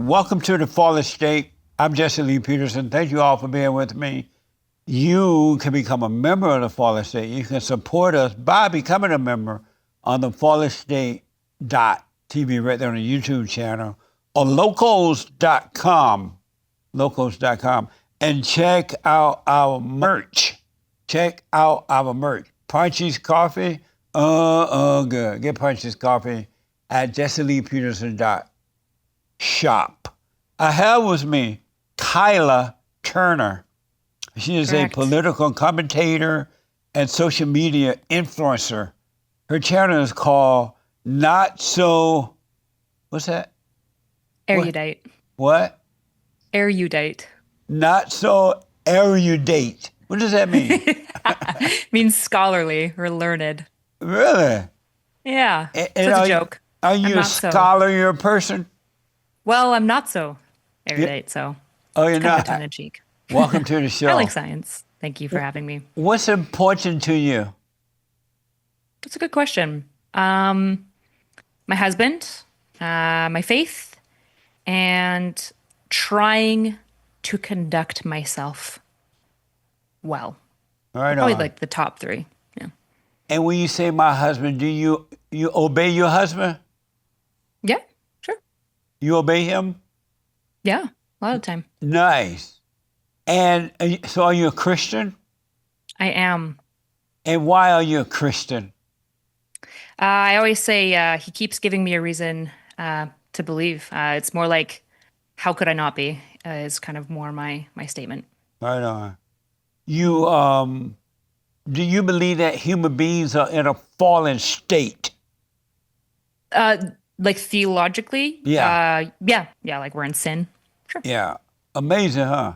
Welcome to the Fallen State. I'm Jesse Lee Peterson. Thank you all for being with me. You can become a member of the Fallen State. You can support us by becoming a member on the fallenstate.tv right there on the YouTube channel or locals.com, and check out our merch. Punchy's Coffee, good. Get Punchy's Coffee at jesseleepeterson.shop. I have with me Kyla Turner. She is Correct. a political commentator and social media influencer. Her channel is called Not So, what's that? Erudite. What? Erudite. Not So Erudite. What does that mean? Means scholarly or learned. Really? Yeah. And So it's a joke. Are I'm you a not so. scholar? You're a person? Well, I'm not so erudite, so Oh, you're it's kind of a not? tongue in cheek. Welcome to the show. I like science. Thank you for having me. What's important to you? That's a good question. My husband, my faith, and trying to conduct myself well. Right Probably on. like the top three. Yeah. And when you say my husband, do you obey your husband? Yeah, sure. You obey him? Yeah, a lot of the time. Nice. And so are you a Christian? I am. And why are you a Christian? I always say he keeps giving me a reason to believe. It's more like, how could I not be? Is kind of more my statement. Right on. You do you believe that human beings are in a fallen state? Like theologically, Yeah. yeah. Like we're in sin. Sure. Yeah. Amazing, huh?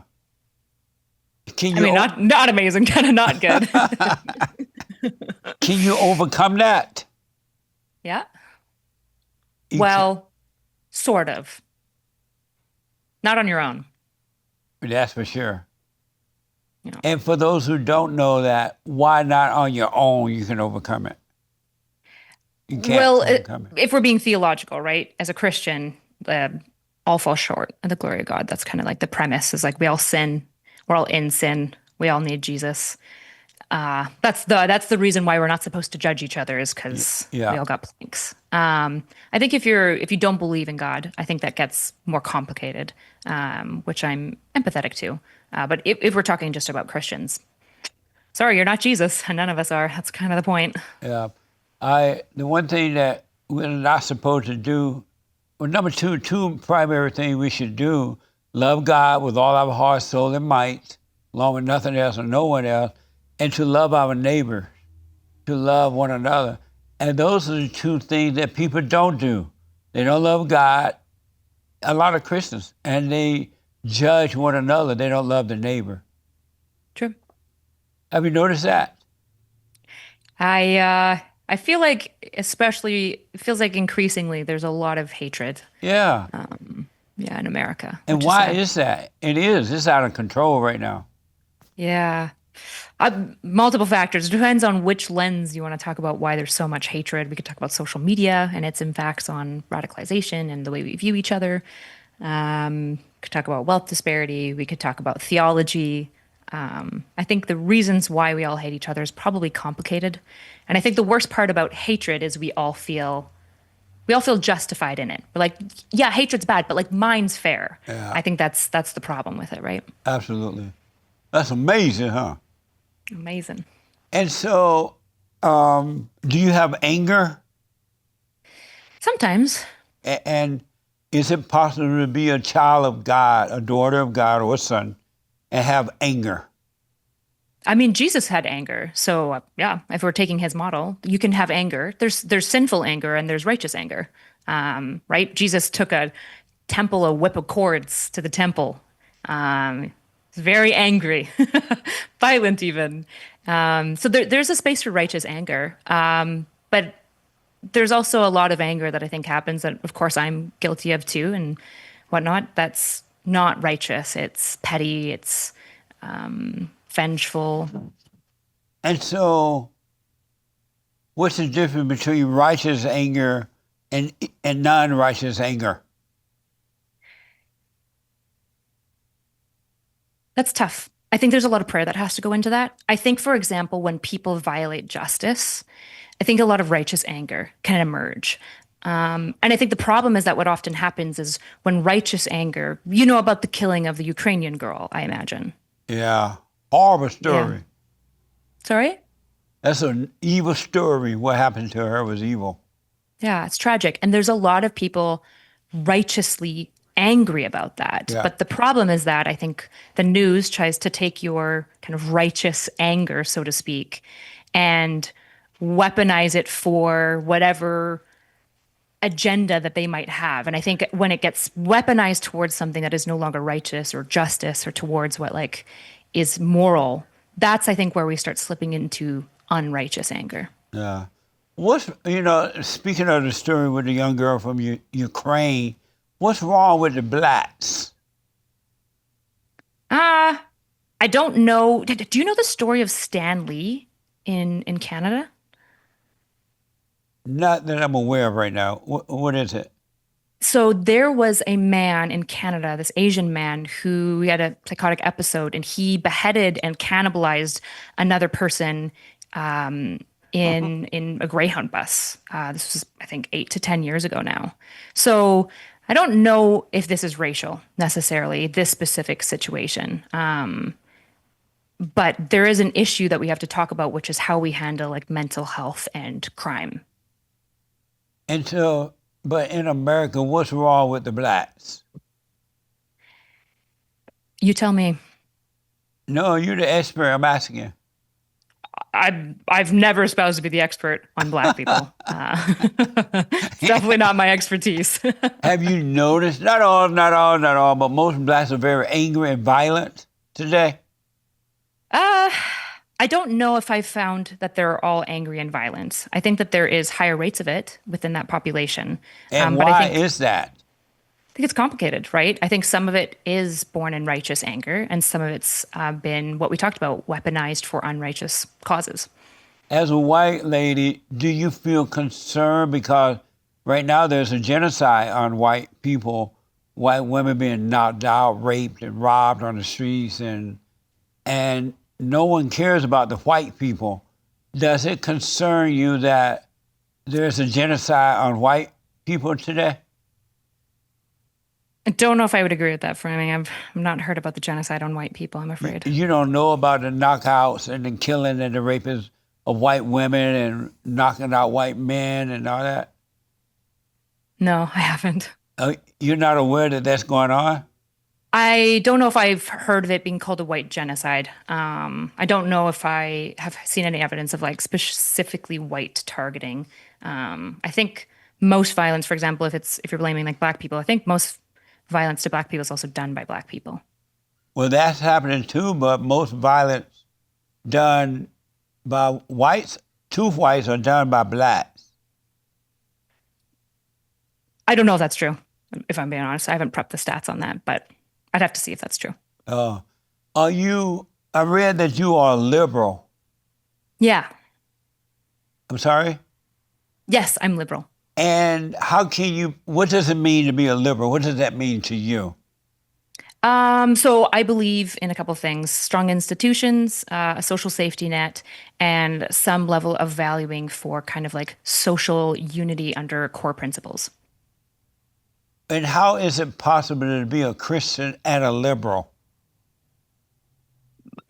Can I you mean, not amazing, kind of not good. can you overcome that? Yeah. You Well, sort of. Not on your own. That's for sure. You know. And for those who don't know that, why not on your own you can overcome it? You can't Well, overcome it. if we're being theological, right? As a Christian, all fall short of the glory of God. That's kind of like the premise. Is like we all sin. We're all in sin. We all need Jesus. That's the reason why we're not supposed to judge each other, is because Yeah. we all got planks. I think if you don't believe in God, I think that gets more complicated, which I'm empathetic to. But if we're talking just about Christians, sorry, you're not Jesus, and none of us are. That's kind of the point. Yeah. The one thing that we're not supposed to do, well, number two primary things we should do: love God with all our heart, soul, and might, along with nothing else and no one else, and to love our neighbor, to love one another. And those are the two things that people don't do. They don't love God, a lot of Christians, and they judge one another. They don't love their neighbor. True. Have you noticed that? I feel like, especially, it feels like increasingly there's a lot of hatred. Yeah. Yeah, in America. And which why sad. is that? It is. It's out of control right now. Yeah. Multiple factors. It depends on which lens you want to talk about why there's so much hatred. We could talk about social media and its impacts on radicalization and the way we view each other. Could talk about wealth disparity. We could talk about theology. I think the reasons why we all hate each other is probably complicated. And I think the worst part about hatred is we all feel justified in it. We're like, yeah, hatred's bad, but like mine's fair. Yeah. I think that's the problem with it, right? Absolutely. That's amazing, huh? Amazing. And so, do you have anger? Sometimes. And is it possible to be a child of God, a daughter of God, or a son, and have anger? I mean, Jesus had anger. So, yeah, if we're taking his model, you can have anger. There's sinful anger and there's righteous anger, right? Jesus took a whip of cords to the temple. He's very angry, violent even. So there's a space for righteous anger. But there's also a lot of anger that I think happens that, of course, I'm guilty of too and whatnot. That's not righteous. It's petty. It's vengeful. And so, what's the difference between righteous anger and non-righteous anger? That's tough. I think there's a lot of prayer that has to go into that. I think, for example, when people violate justice, I think a lot of righteous anger can emerge. And I think the problem is that what often happens is when righteous anger, you know about the killing of the Ukrainian girl, I imagine. Yeah. Horrible Yeah. story. Sorry? That's an evil story. What happened to her was evil. Yeah, it's tragic. And there's a lot of people righteously angry about that. Yeah. But the problem is that I think the news tries to take your kind of righteous anger, so to speak, and weaponize it for whatever agenda that they might have. And I think when it gets weaponized towards something that is no longer righteous or justice or towards what like is moral, that's I think where we start slipping into unrighteous anger. Yeah. Speaking of the story with the young girl from Ukraine, what's wrong with the blacks? Ah, I don't know. Do you know the story of Stan Lee in Canada? Not that I'm aware of right now. What is it? So there was a man in Canada, this Asian man, who had a psychotic episode, and he beheaded and cannibalized another person in a Greyhound bus. This was, I think, 8 to 10 years ago now. So I don't know if this is racial necessarily, this specific situation. But there is an issue that we have to talk about, which is how we handle like mental health and crime. But in America, what's wrong with the blacks? You tell me. No, you're the expert. I'm asking you. I've never espoused to be the expert on Black people. It's definitely not my expertise. Have you noticed? Not all, but most blacks are very angry and violent today. Uh, I don't know if I've found that they're all angry and violent. I think that there is higher rates of it within that population. And But I why think is that? it's complicated, right? I think some of it is born in righteous anger, and some of it's been what we talked about, weaponized for unrighteous causes. As a white lady, do you feel concerned because right now there's a genocide on white people, white women being knocked out, raped, and robbed on the streets, and no one cares about the white people. Does it concern you that there's a genocide on white people today? I don't know if I would agree with that framing. I've not heard about the genocide on white people, I'm afraid. You don't know about the knockouts and the killing and the raping of white women and knocking out white men and all that? No, I haven't. You're not aware that that's going on? I don't know if I've heard of it being called a white genocide. I don't know if I have seen any evidence of like specifically white targeting. I think most violence, for example, if you're blaming like black people, I think most violence to black people is also done by black people. Well, that's happening too, but most violence done by whites, to whites, are done by blacks. I don't know if that's true, if I'm being honest. I haven't prepped the stats on that, but I'd have to see if that's true. Uh, I read that you are liberal. Yeah. I'm sorry? Yes, I'm liberal. And what does it mean to be a liberal? What does that mean to you? So I believe in a couple of things: strong institutions, a social safety net, and some level of valuing for kind of like social unity under core principles. And how is it possible to be a Christian and a liberal?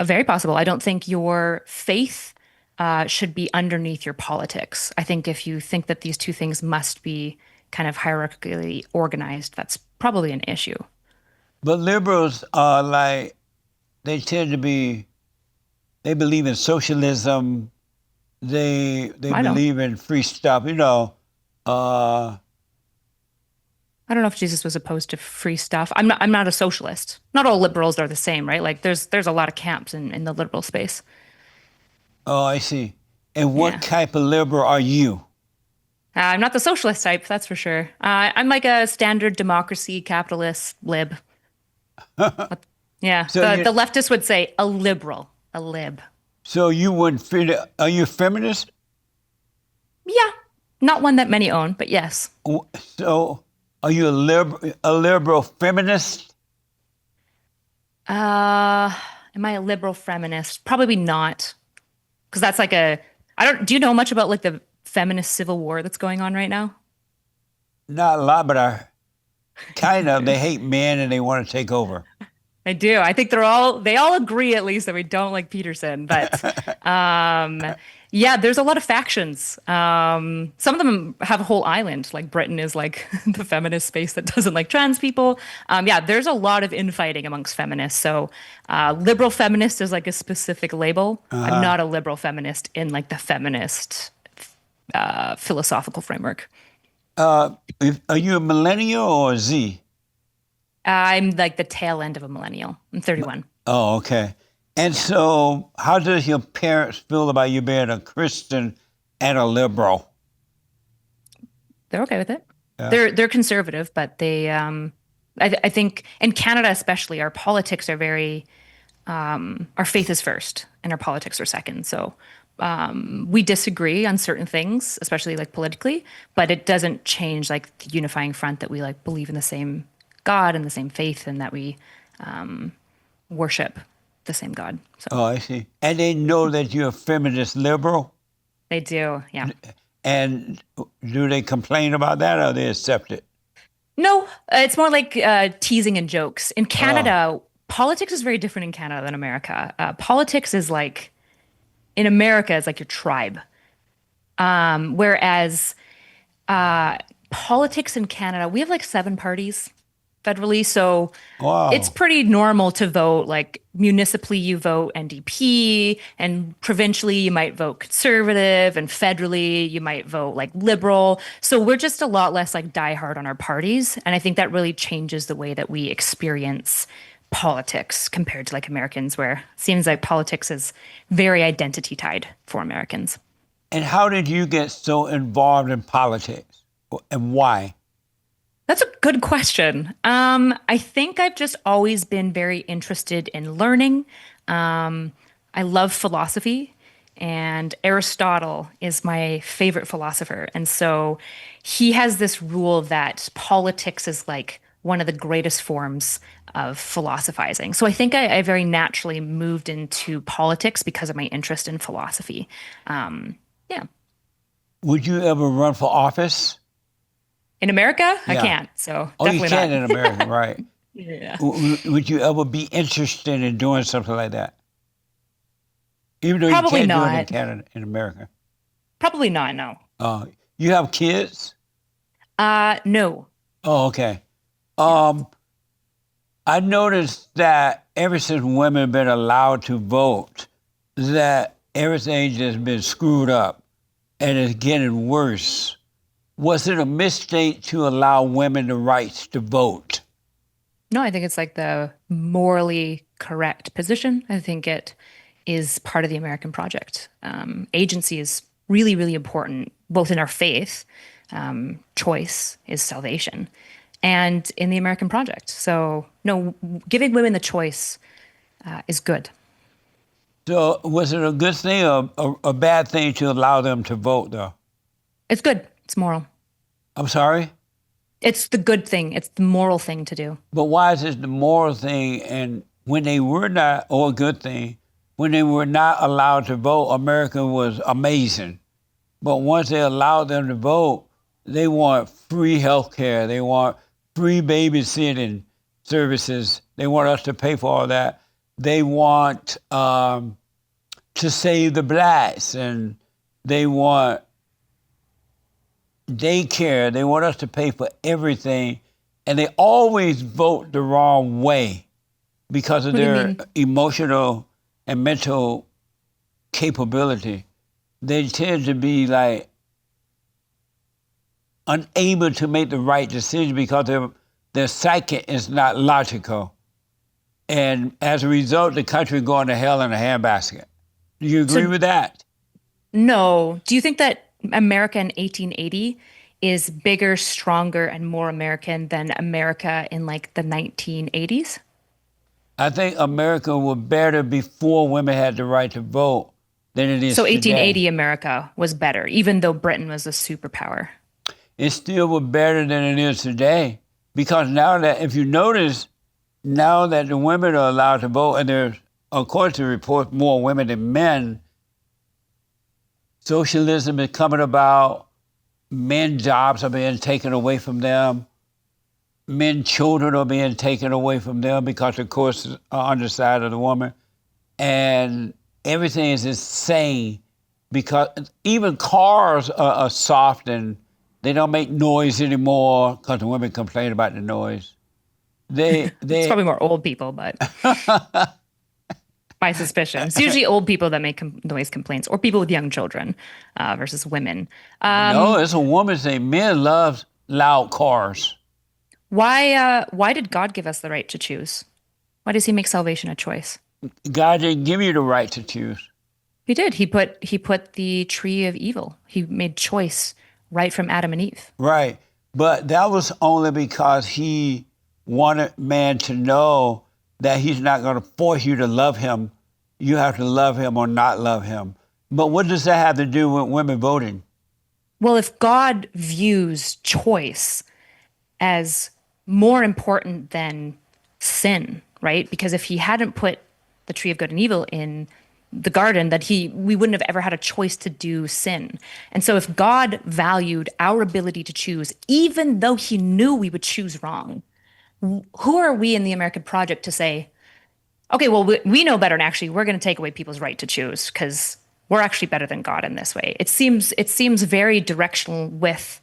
Very possible. I don't think your faith should be underneath your politics. I think if you think that these two things must be kind of hierarchically organized, that's probably an issue. But liberals are like, they believe in socialism. They I don't. believe in free stuff. I don't know if Jesus was opposed to free stuff. I'm not a socialist. Not all liberals are the same, right? Like there's a lot of camps in the liberal space. Oh, I see. And what Yeah. type of liberal are you? I'm not the socialist type, that's for sure. I'm like a standard democracy capitalist lib. Yeah, So the you, leftists would say a liberal, a lib. so you wouldn't fit. Are you a feminist? Yeah, not one that many own, but yes. So are you a liberal feminist? Uh, am I a liberal feminist? Probably not, because that's like a, I don't, do you know much about like the feminist civil war that's going on right now? Not a lot, but I kind of. They hate men and they want to take over. I do. I think they all agree at least that we don't like Peterson, but um yeah, there's a lot of factions. Some of them have a whole island, like Britain is like the feminist space that doesn't like trans people. Yeah, there's a lot of infighting amongst feminists. So liberal feminist is like a specific label. I'm Uh-huh. not a liberal feminist in like the feminist philosophical framework. Are you a millennial or a Z? I'm like the tail end of a millennial. I'm 31. Oh, okay. And Yeah. so, how does your parents feel about you being a Christian and a liberal? They're okay with it. Yeah. They're conservative, but I think in Canada especially, our politics are very our faith is first and our politics are second. So we disagree on certain things, especially like politically, but it doesn't change like the unifying front that we like believe in the same God and the same faith and that we worship the same God. So Oh, I see. And they know that you're a feminist liberal. they do, yeah. And do they complain about that or they accept it? No, it's more like teasing and jokes. In Oh, Canada, politics is very different in Canada than America. Politics is like in America, it's like your tribe. Whereas politics in Canada, we have like seven parties federally, so it's wow. pretty normal to vote. Like municipally, you vote NDP, and provincially, you might vote conservative, and federally, you might vote like liberal. So we're just a lot less like diehard on our parties, and I think that really changes the way that we experience politics compared to like Americans, where it seems like politics is very identity tied for Americans. And how did you get so involved in politics and why? That's a good question. I think I've just always been very interested in learning. I love philosophy, and Aristotle is my favorite philosopher. And so he has this rule that politics is like one of the greatest forms of philosophizing. So I think I very naturally moved into politics because of my interest in philosophy. Yeah. Would you ever run for office? In America, I Yeah. can't. So Oh, you definitely can not. in America, right? Yeah. Would you ever be interested in doing something like that? Even though you Probably can't do it in not. Canada, in America. Probably not, no. You have kids? No. Oh, okay. Um, I noticed that ever since women have been allowed to vote, that everything just been screwed up and it's getting worse. Was it a mistake to allow women the rights to vote? No, I think it's like the morally correct position. I think it is part of the American project. Agency is really, really important, both in our faith, choice is salvation, and in the American project. So, no, giving women the choice is good. So was it a good thing or a bad thing to allow them to vote, though? It's good. It's moral. I'm sorry, It's the good thing. It's the moral thing to do. but why is it the moral thing? And when they were not, or a good thing, when they were not allowed to vote, America was amazing. But once they allowed them to vote, they want free health care. They want free babysitting services. They want us to pay for all that. They want to save the blacks, and they want daycare. They want us to pay for everything. And they always vote the wrong way because of What do you their mean? emotional and mental capability. They tend to be like unable to make the right decision because their psyche is not logical. And as a result, the country going to hell in a handbasket. Do you agree So, with that? no. Do you think that America in 1880 is bigger, stronger, and more American than America in like the 1980s? I think America was better before women had the right to vote than it So is today. 1880 America was better, even though Britain was a superpower. It still was better than it is today because now that, if you notice, now that the women are allowed to vote, and there's, according to reports, more women than men, socialism is coming about, men jobs are being taken away from them, men children are being taken away from them because of course are on the side of the woman. And everything is insane because even cars are soft and they don't make noise anymore because the women complain about the noise. It's They probably more old people, but my suspicion. It's usually old people that make noise complaints or people with young children versus women. no, it's a woman's thing. Men love loud cars. Why did God give us the right to choose? Why does he make salvation a choice? God didn't give you the right to choose. He did. He put the tree of evil. He made choice right from Adam and Eve. Right. But that was only because he wanted man to know that he's not going to force you to love him. You have to love him or not love him. But what does that have to do with women voting? Well, if God views choice as more important than sin, right? Because if he hadn't put the tree of good and evil in the garden, that we wouldn't have ever had a choice to do sin. And so if God valued our ability to choose, even though he knew we would choose wrong, who are we in the American project to say, okay, well, we know better, and actually we're going to take away people's right to choose because we're actually better than God in this way. It seems very directional with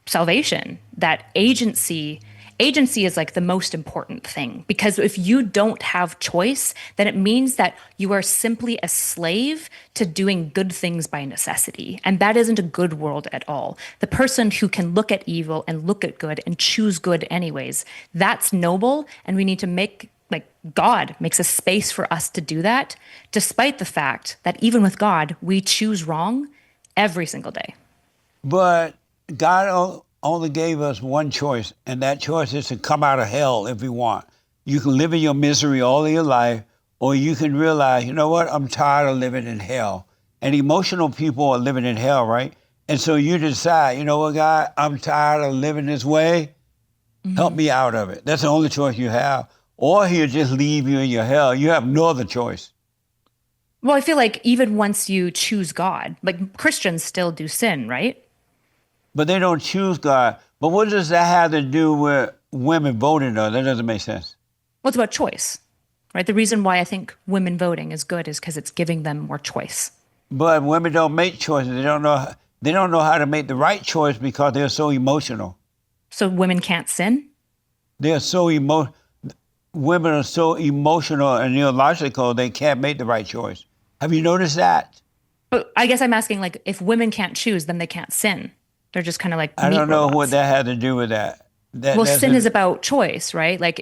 salvation, that agency is like the most important thing, because if you don't have choice, then it means that you are simply a slave to doing good things by necessity, and that isn't a good world at all. The person who can look at evil and look at good and choose good anyways, that's noble, and we need to make, like, God makes a space for us to do that, despite the fact that even with God we choose wrong every single day. But God only gave us one choice, and that choice is to come out of hell if we want. You can live in your misery all of your life, or you can realize, you know what, I'm tired of living in hell. And emotional people are living in hell, right? And so you decide, you know what, God, I'm tired of living this way. Help me out of it. That's the only choice you have. Or he'll just leave you in your hell. You have no other choice. Well, I feel like even once you choose God, like Christians still do sin, right? But they don't choose God. But what does that have to do with women voting, though? That doesn't make sense. Well, it's about choice, right? The reason why I think women voting is good is because it's giving them more choice. But women don't make choices. They don't know how to make the right choice because they're so emotional. So women can't sin? They're so women are so emotional and illogical, they can't make the right choice. Have you noticed that? But I guess I'm asking, like, if women can't choose, then they can't sin. They're just kind of like I meat don't know what robots. that had to do with that. Well, That's sin is about choice, right? Like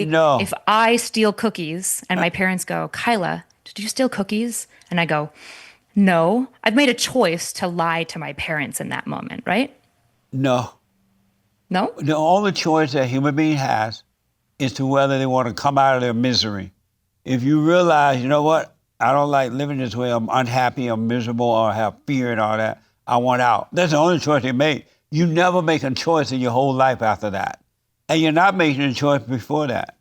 no, if I steal cookies and my parents go, "Kyla, did you steal cookies?" And I go, "No." I've made a choice to lie to my parents in that moment, right? no. No? The only choice that a human being has is to whether they want to come out of their misery. If you realize, you know what, I don't like living this way, I'm unhappy, I'm miserable, or I have fear and all that, I want out. That's the only choice you make. You never make a choice in your whole life after that. And you're not making a choice before that.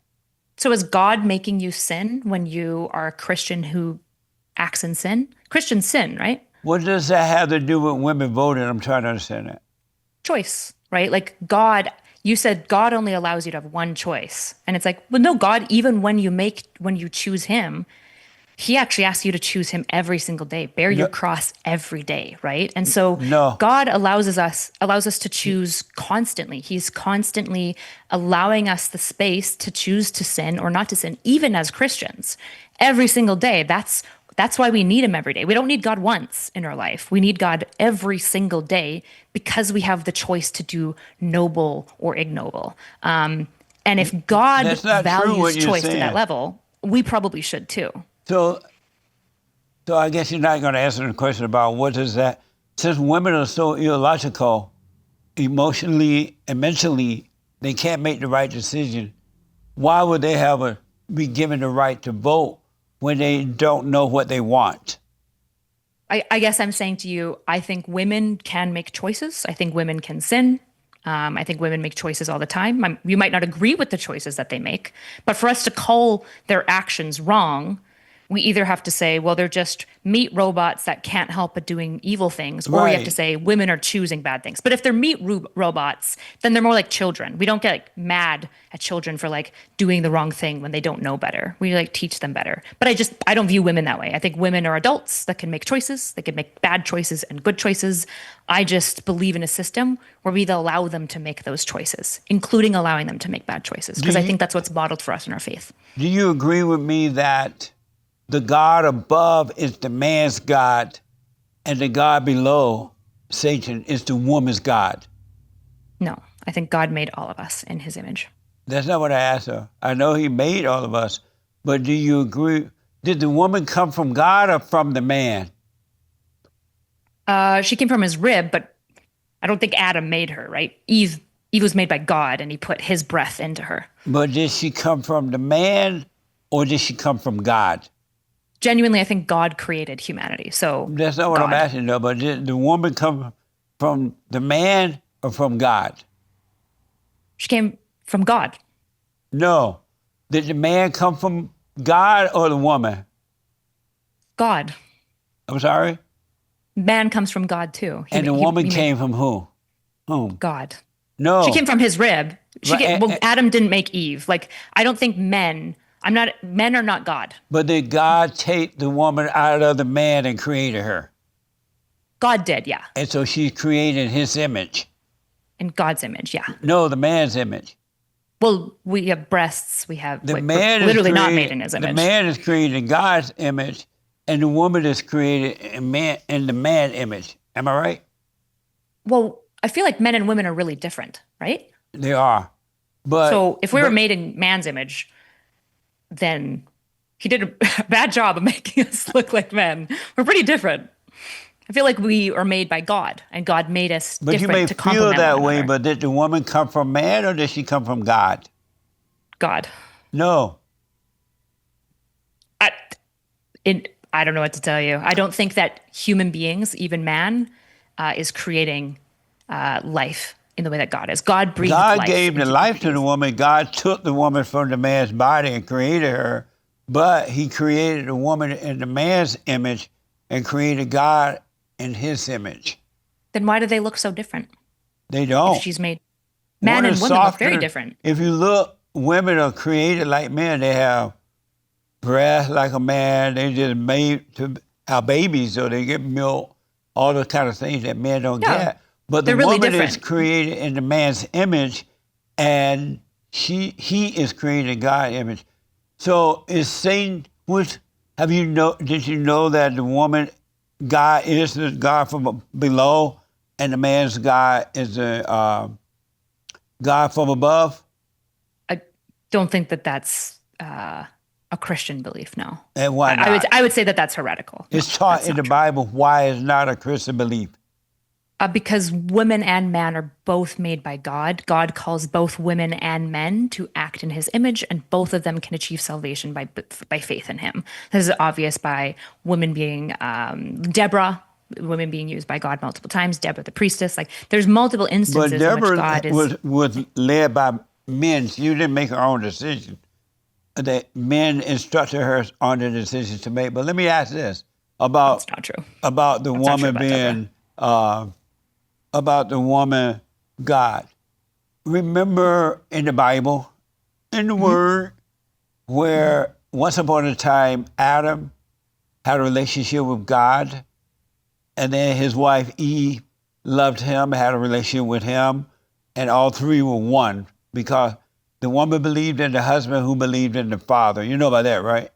So is God making you sin when you are a Christian who acts in sin? Christians sin, right? What does that have to do with women voting? I'm trying to understand that. Choice, right? Like God, you said God only allows you to have one choice. And it's like, well, no, God, even when you choose him, he actually asks you to choose him every single day, bear your No, cross every day, right? And so no, God allows us to choose constantly. He's constantly allowing us the space to choose to sin or not to sin, even as Christians, every single day. That's why we need him every day. We don't need God once in our life. We need God every single day because we have the choice to do noble or ignoble. And if God that's not true what values you're choice to that saying. level, we probably should too. So, so I guess you're not going to answer the question about what is that. Since women are so illogical, emotionally and mentally, they can't make the right decision. Why would they be given the right to vote when they don't know what they want? I guess I'm saying to you, I think women can make choices. I think women can sin. I think women make choices all the time. You might not agree with the choices that they make, but for us to call their actions wrong, we either have to say, well, they're just meat robots that can't help but doing evil things, or we have to Right. say women are choosing bad things. But if they're robots, then they're more like children. We don't get like mad at children for like doing the wrong thing when they don't know better. We like teach them better. But I don't view women that way. I think women are adults that can make choices. They can make bad choices and good choices. I just believe in a system where we allow them to make those choices, including allowing them to make bad choices, Do because I you think that's what's modeled for us in our faith. do you agree with me that the God above is the man's God, and the God below, Satan, is the woman's God? No, I think God made all of us in his image. That's not what I asked her. I know he made all of us, but do you agree? Did the woman come from God or from the man? She came from his rib, but I don't think Adam made her, right? Eve was made by God and he put his breath into her. But did she come from the man or did she come from God? Genuinely, I think God created humanity. So That's not what I'm God. asking though, but did the woman come from the man or from God? She came from God. No. Did the man come from God or the woman? God. I'm sorry? Man comes from God too. And the woman came from who? Whom? God. No. She came from his rib. Right, Well, Adam didn't make Eve. Like, I don't think men are not God. But did God take the woman out of the man and created her? God did, yeah. And so she's created in his image. In God's image, yeah. No, the man's image. Well, we have breasts. We're Man literally is not created, made in his image. The man is created in God's image, and the woman is created in the man image. Am I right? Well, I feel like men and women are really different, right? They are. But So if we were made in man's image, then he did a bad job of making us look like men. We're pretty different. I feel like we are made by God, and God made us But you different may to feel complement that one way, another. but did the woman come from man or did she come from God? God. No. I, I don't know what to tell you. I don't think that human beings, even man, is creating life in the way that God is. God breathed God life gave the into life to the entities. woman. God took the woman from the man's body and created her, but he created the woman in the man's image and created God in his image. Then why do they look so different? They If don't. she's made, One man and is women look very softer. different. If you look, women are created like men. They have breasts like a man. They just made to have babies, so they get milk, all the kind of things that men don't Yeah, get. But the they're really woman is different. created in the man's image, and he is created in God's image. So is Satan? Did you know that the woman God is the God from below, and the man's God is the God from above? I don't think that that's a Christian belief. No, And why not? I would say that that's heretical. No, It's taught that's in not the true. Bible why it's not a Christian belief. Because women and man are both made by God. God calls both women and men to act in his image, and both of them can achieve salvation by faith in him. This is obvious by women being Deborah, women being used by God multiple times, Deborah the priestess. Like there's multiple But instances in which Deborah God is. was led by men. She didn't make her own decision. The men instructed her on the decisions to make. But let me ask this That's about not true. about the That's not true woman about Deborah. being about the woman God. Remember in the Bible, in the Word, where once upon a time Adam had a relationship with God, and then his wife Eve loved him, had a relationship with him, and all three were one because the woman believed in the husband who believed in the father. You know about that, right?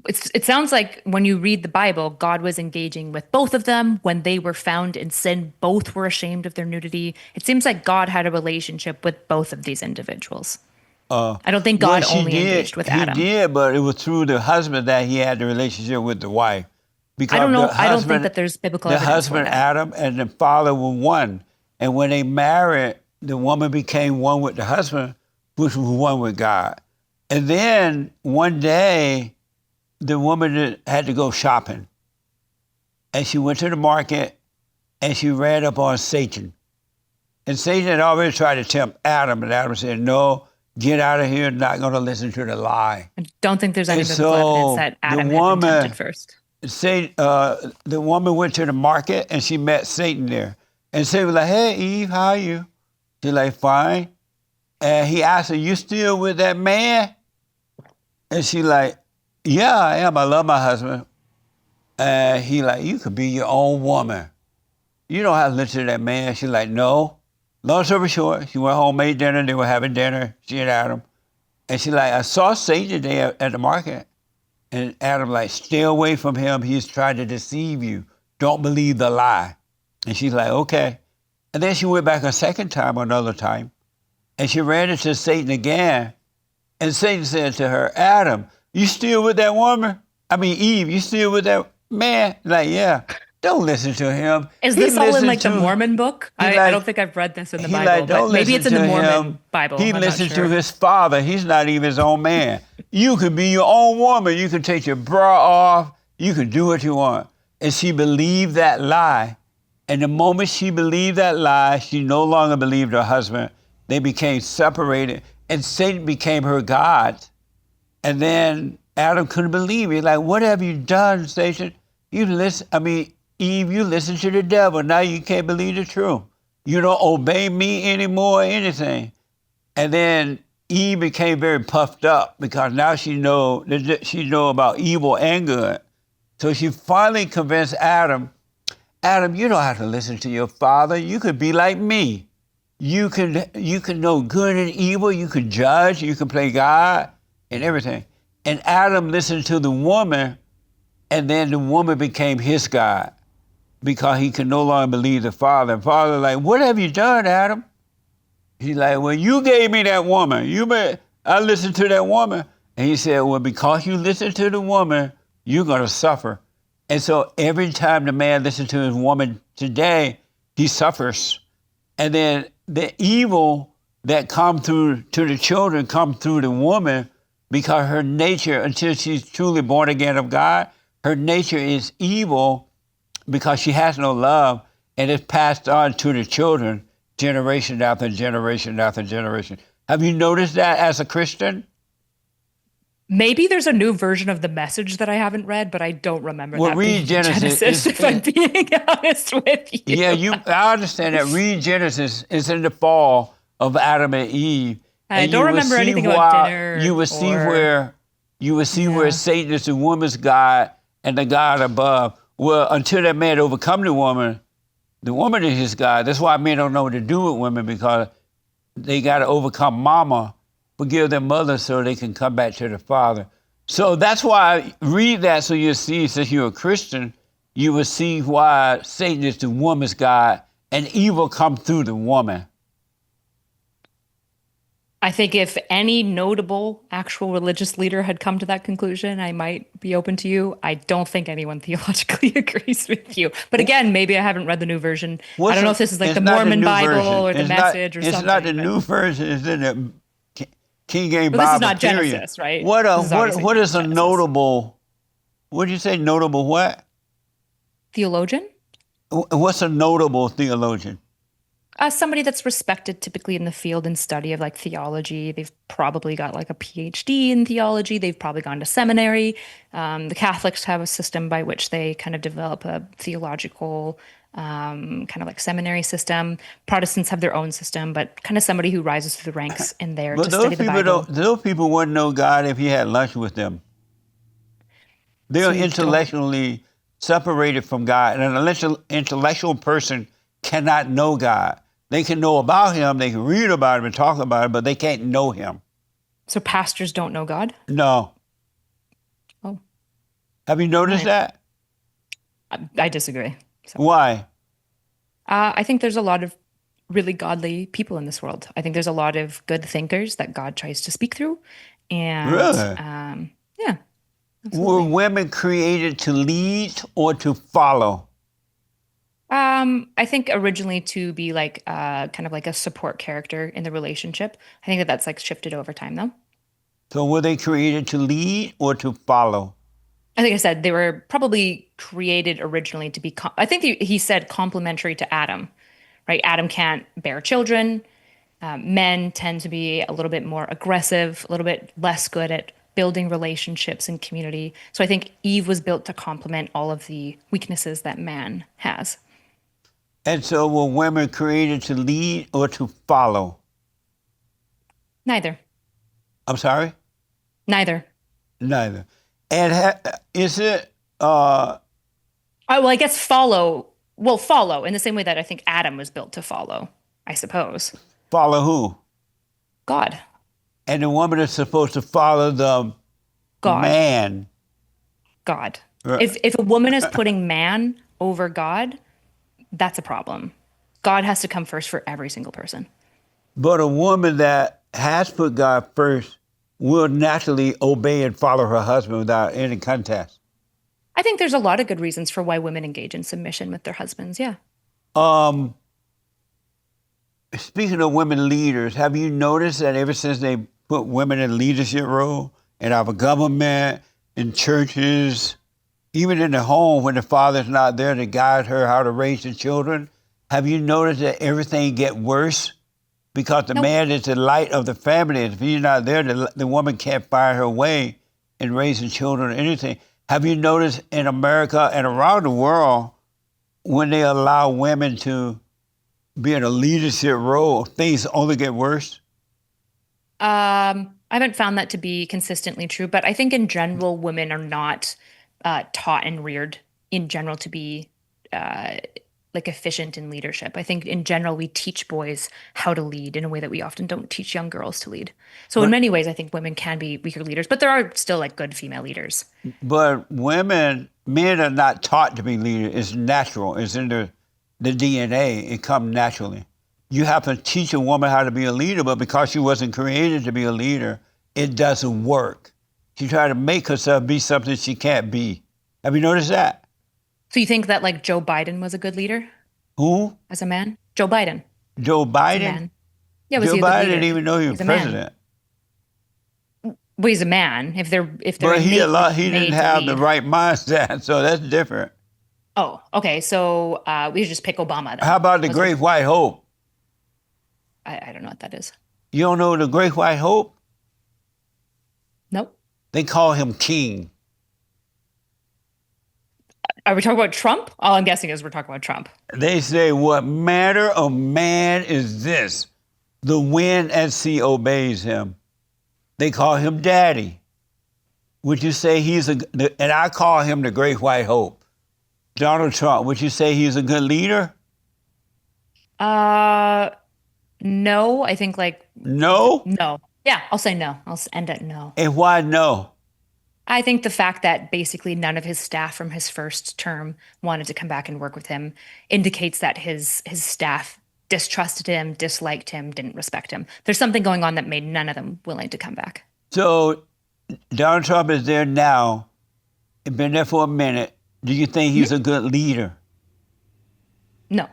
It sounds like when you read the Bible, God was engaging with both of them. When they were found in sin, both were ashamed of their nudity. It seems like God had a relationship with both of these individuals. I don't think Well, God only engaged with he Adam. did, but it was through the husband that he had the relationship with the wife. I don't Because know. I don't think that there's biblical the evidence for husband that. Adam and the father were one. And when they married, the woman became one with the husband, which was one with God. And then one day, the woman had to go shopping. And she went to the market and she ran up on Satan. And Satan had already tried to tempt Adam, and Adam said, no, get out of here, not going to listen to the lie. I don't think there's any And biblical evidence so that Adam had been tempted first. The woman went to the market and she met Satan there. And Satan was like, hey, Eve, how are you? She's like, fine. And he asked her, you still with that man? And she like, yeah, I am. I love my husband. And he like, you could be your own woman. You don't have to listen to that man. She's like, no. Long story short, she went home, made dinner. They were having dinner, she and Adam. And she like, I saw Satan today at the market. And Adam like, stay away from him. He's trying to deceive you. Don't believe the lie. And she's like, okay. And then she went back a second time or another time. And she ran into Satan again. And Satan said to her, Adam, you still with that woman? I mean, Eve, you still with that man? Like, yeah. Don't listen to him. Is this all in like the Mormon book? I don't think I've read this in the Bible, but maybe it's in the Mormon Bible. He listened to his father. He's not even his own man. You can be your own woman. You can take your bra off. You can do what you want. And she believed that lie. And the moment she believed that lie, she no longer believed her husband. They became separated. And Satan became her God. And then Adam couldn't believe it. Like, what have you done, Satan? Eve, you listen to the devil. Now you can't believe the truth. You don't obey me anymore or anything. And then Eve became very puffed up because now she know about evil and good. So she finally convinced Adam, you don't have to listen to your father. You could be like me. You can know good and evil. You can judge. You can play God and everything. And Adam listened to the woman, and then the woman became his God, because he could no longer believe the father. And father like, what have you done, Adam? He's like, well, you gave me that woman. I listened to that woman. And he said, well, because you listened to the woman, you're going to suffer. And so every time the man listens to his woman today, he suffers. And then the evil that come through to the children come through the woman, because her nature, until she's truly born again of God, her nature is evil, because she has no love, and it's passed on to the children, generation after generation after generation. Have you noticed that as a Christian? Maybe there's a new version of the Message that I haven't read, but I don't remember that read being Genesis, if I'm being honest with you. Yeah, I understand that. Read Genesis. It's in the fall of Adam and Eve. I don't remember anything about dinner. You would see where Satan is the woman's God and the God above. Well, until that man overcome the woman is his God. That's why men don't know what to do with women, because they got to overcome mama, forgive their mother so they can come back to the father. So that's why I read that, so you'll see, since you're a Christian, you will see why Satan is the woman's God and evil come through the woman. I think if any notable actual religious leader had come to that conclusion, I might be open to you. I don't think anyone theologically agrees with you. But again, maybe I haven't read the new version. I don't know if this is like the Mormon Bible or the Message or something. It's not the new version. It's in the King James Bible. This is not Genesis, right? What is a notable? What did you say? Notable what? Theologian? What's a notable theologian? Somebody that's respected typically in the field and study of like theology. They've probably got like a PhD in theology. They've probably gone to seminary. The Catholics have a system by which they kind of develop a theological kind of like seminary system. Protestants have their own system, but kind of somebody who rises through the ranks in there to study the Bible. Those people wouldn't know God if you had lunch with them. They're intellectually separated from God. And an intellectual person cannot know God. They can know about him, they can read about him and talk about him, but they can't know him. So pastors don't know God? No. Oh. Have you noticed that? I disagree. So. Why? I think there's a lot of really godly people in this world. I think there's a lot of good thinkers that God tries to speak through. And really? Yeah. Absolutely. Were women created to lead or to follow? I think originally to be like kind of like a support character in the relationship. I think that's like shifted over time though. So were they created to lead or to follow? I think I said they were probably created originally to be, I think he said complementary to Adam, right? Adam can't bear children. Men tend to be a little bit more aggressive, a little bit less good at building relationships and community. So I think Eve was built to complement all of the weaknesses that man has. And so were women created to lead or to follow? Neither. I'm sorry? Neither. Neither. And is it, Oh, well, I guess follow will follow in the same way that I think Adam was built to follow, I suppose. follow who? God. And the woman is supposed to follow the God. man. God. Right. If a woman is putting man over God, that's a problem. God has to come first for every single person. But a woman that has put God first will naturally obey and follow her husband without any contest. I think there's a lot of good reasons for why women engage in submission with their husbands. Yeah. Um, Speaking of women leaders, have you noticed that ever since they put women in leadership role in our government, in churches, even in the home when the father's not there to guide her how to raise the children, have you noticed that everything get worse? Because the Nope. man is the light of the family. If he's not there, the woman can't find her way in raising children or anything. Have you noticed in America and around the world, when they allow women to be in a leadership role, things only get worse? I haven't found that to be consistently true, but I think in general, women are not taught and reared in general to be like efficient in leadership. I think in general, we teach boys how to lead in a way that we often don't teach young girls to lead. So in But many ways, I think women can be weaker leaders, but there are still like good female leaders. but men are not taught to be leaders. It's natural. It's in the DNA. It comes naturally. You have to teach a woman how to be a leader, but because she wasn't created to be a leader, it doesn't work. She tried to make herself be something she can't be. Have you noticed that? So you think that like Joe Biden was a good leader Who? as a man? Joe Biden Joe as a Biden? man. Yeah, was Joe he a good Biden leader? didn't even know he was He's a man. president. Well, he's a man. If they're But innately he didn't made to have the lead. right mindset, so that's different. Oh, okay. So we should just pick Obama How then. about the Was it? Great White Hope? I don't know what that is. You don't know the Great White Hope? Nope. They call him king. Are we talking about Trump? All I'm guessing is we're talking about Trump. They say, what manner of man is this? The wind and sea obeys him. They call him daddy. Would you say and I call him the Great White Hope. Donald Trump, would you say he's a good leader? Uh, no. I think like No? no. Yeah, I'll say no. End at no. And why no? I think the fact that basically none of his staff from his first term wanted to come back and work with him indicates that his staff distrusted him, disliked him, didn't respect him. There's something going on that made none of them willing to come back. So Donald Trump is there now, been there for a minute. Do you think he's a good leader? No.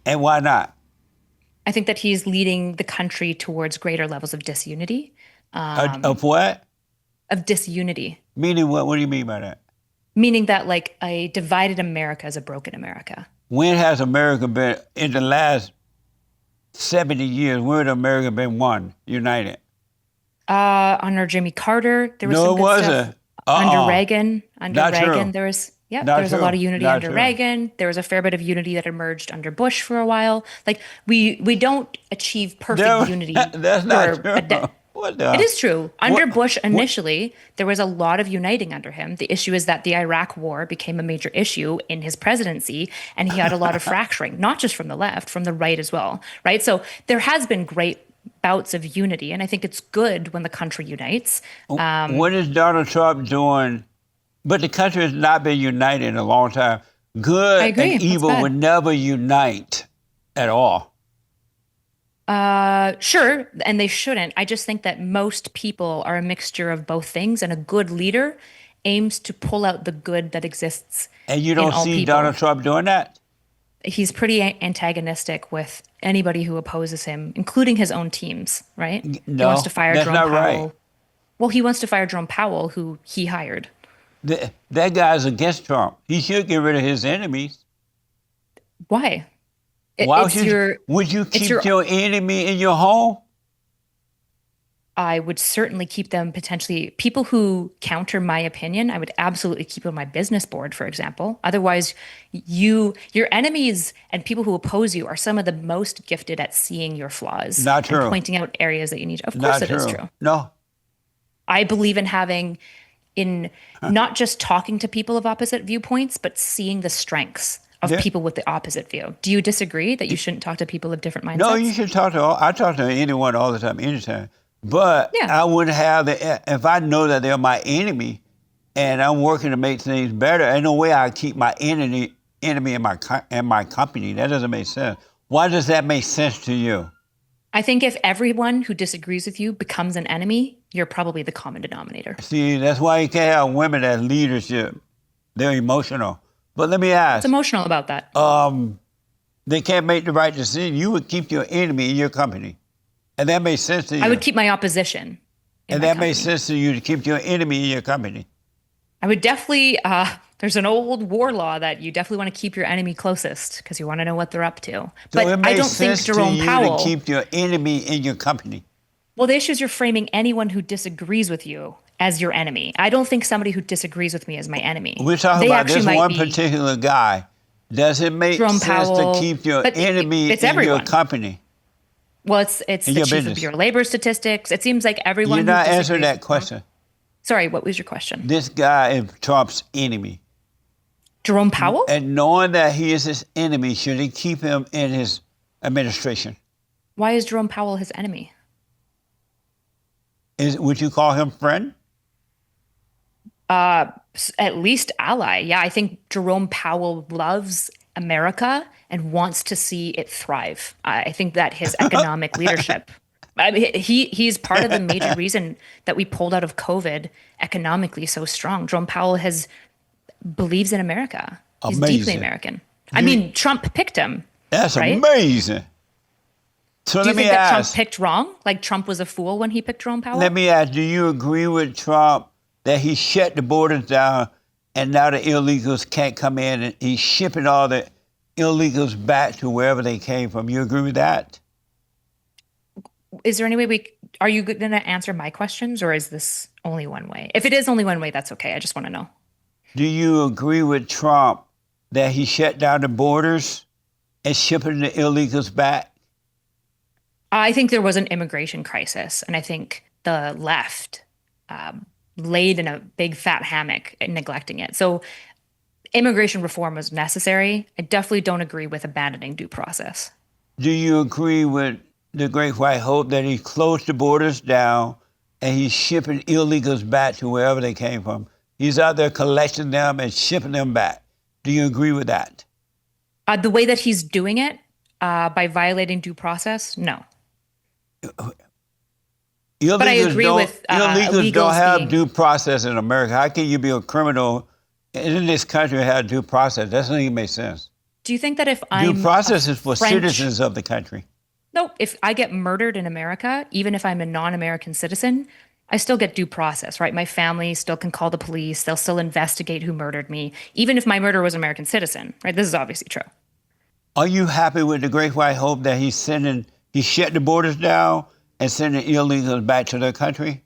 And why not? I think that he's leading the country towards greater levels of disunity. Of what? Of disunity, Meaning what? What do you mean by that? meaning that like a divided America is a broken America. When has America been, in the last 70 years, when has America been one, united? Under Jimmy Carter, there was No, some it good stuff. wasn't. Uh-uh. Under Not Reagan, true. there was there Not was a lot true. of unity Not under true. Reagan. There was a fair bit of unity that emerged under Bush for a while. Like we don't achieve perfect unity That's not for true. a de What It the? is true. Under What? Bush What? initially, there was a lot of uniting under him. The issue is that the Iraq war became a major issue in his presidency, and he had a lot of fracturing, not just from the left, from the right as well, right? So there has been great bouts of unity, and I think it's good when the country unites. What is Donald Trump doing? But the country has not been united in a long time. I Good and agree. That's evil bad. would never unite at all. Sure, and they shouldn't. I just think that most people are a mixture of both things, and a good leader aims to pull out the good that exists And you in don't all see people. Donald Trump doing that? He's pretty antagonistic with anybody who opposes him, including his own teams, right? He wants to No, fire that's Jerome not right. Powell. Well, he wants to fire Jerome Powell, who he hired. That guy's against Trump. He should get rid of his enemies. Why? Why would It's your, would you it's keep your, your enemy in your home? I would certainly keep them potentially, people who counter my opinion, I would absolutely keep on my business board, for example. Otherwise, your enemies and people who oppose you are some of the most gifted at seeing your flaws Not and true. pointing out areas that you need. Of course Not it is true. true. No. I believe in in not just talking to people of opposite viewpoints, but seeing the strengths of There, people with the opposite view. Do you disagree that you shouldn't talk to people of different no, you mindsets? should talk to I talk to anyone all the time, anytime. But Yeah. I would have if I know that they're my enemy and I'm working to make things better, ain't no way I keep my enemy in my company. That doesn't make sense. Why does that make sense to you? I think if everyone who disagrees with you becomes an enemy, you're probably the common denominator. See, that's why you can't have women as leadership. They're emotional. But let me What's ask, emotional about that? they can't make the right decision. You would keep your enemy in your company. And that makes sense to I would you. keep my opposition in And my that makes company. sense to you to keep your enemy in your company. I would definitely, there's an old war law that you definitely want to keep your enemy closest because you want to know what they're up to. So it But I makes don't think sense to Jerome you to Powell, keep your enemy in your company. well, the issue is you're framing anyone who disagrees with you as your enemy. I don't think somebody who disagrees with me is my enemy. We're talking They about actually this might one be particular guy. Does it make Jerome sense to Powell, keep your but enemy it's in your everyone. company, Well, it's in the your chief of business? Bureau of Labor Statistics. It seems like You're everyone who not answering disagrees that with Trump. question. Sorry, what was your question? This guy is Trump's enemy. Jerome Powell? And knowing that he is his enemy, should he keep him in his administration? Why is Jerome Powell his enemy? Would you call him friend? At least ally. Yeah, I think Jerome Powell loves America and wants to see it thrive. I think that his economic leadership, I mean, he's part of the major reason that we pulled out of COVID economically so strong. Jerome Powell has believes in America. He's deeply Amazing. American. I mean, Trump picked him, That's right? amazing. So Do you let me think that Trump ask, picked wrong? Like Trump was a fool when he picked Jerome let Powell? me ask, do you agree with Trump that he shut the borders down and now the illegals can't come in and he's shipping all the illegals back to wherever they came from? You agree with that? Is there any way are you going to answer my questions or is this only one way? If it is only one way, that's okay. I just want to know. Do you agree with Trump that he shut down the borders and shipping the illegals back? I think there was an immigration crisis, and I think the left laid in a big fat hammock and neglecting it. So immigration reform was necessary. I definitely don't agree with abandoning due process. Do you agree with the Great White Hope that he closed the borders down and he's shipping illegals back to wherever they came from? He's out there collecting them and shipping them back. Do you agree with that? The way that he's doing it by violating due process, no. But I agree with illegals don't illegals have being. due process in America. How can you be a criminal in this country and have due process? That doesn't even make sense. Do you think that if Due I'm process is for French, citizens of the country. no, if I get murdered in America, even if I'm a non-American citizen, I still get due process, right? My family still can call the police. They'll still investigate who murdered me, even if my murderer was an American citizen, right? This is obviously true. Are you happy with the Great White Hope that he shut the borders down and sending illegals back to their country?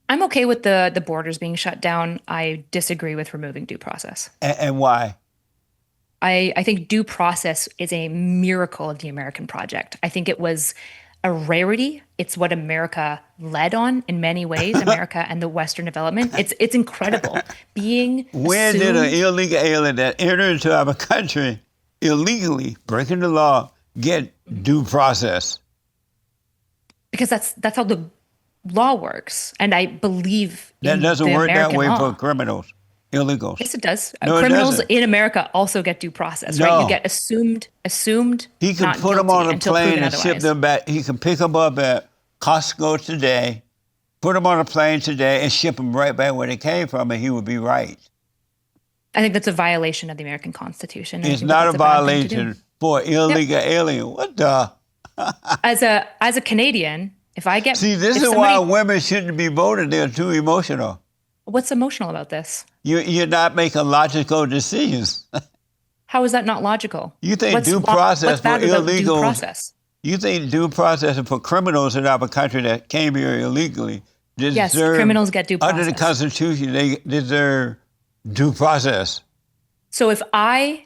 I'm okay with the borders being shut down. I disagree with removing due process. And why? I think due process is a miracle of the American project. I think it was a rarity. It's what America led on in many ways, America and the Western development. It's incredible. Being When did an assumed, illegal alien that entered into our country illegally, breaking the law, get due process? because that's how the law works. And I believe That in doesn't the work that American way law. for criminals, illegals. Yes, it does. No, it Criminals doesn't. in America also get due process, right? You No. get assumed, He can not put them guilty on a until plane proven and ship otherwise. them back. He can pick them up at Costco today, put them on a plane today, and ship them right back where they came from, and he would be right. I think that's a violation of the American Constitution. and I It's think that not a that's bad thing to do. violation for an illegal alien. What the? As a Canadian, if I get See, this if is why somebody, women shouldn't be voting. They're too emotional. what's emotional about this? You're not making logical decisions. How is that not logical? You think due process what's for bad about due illegals? process? You think due process for criminals in our country that came here illegally Yes, deserve, criminals get due under the process. Constitution, they deserve due process? So if I,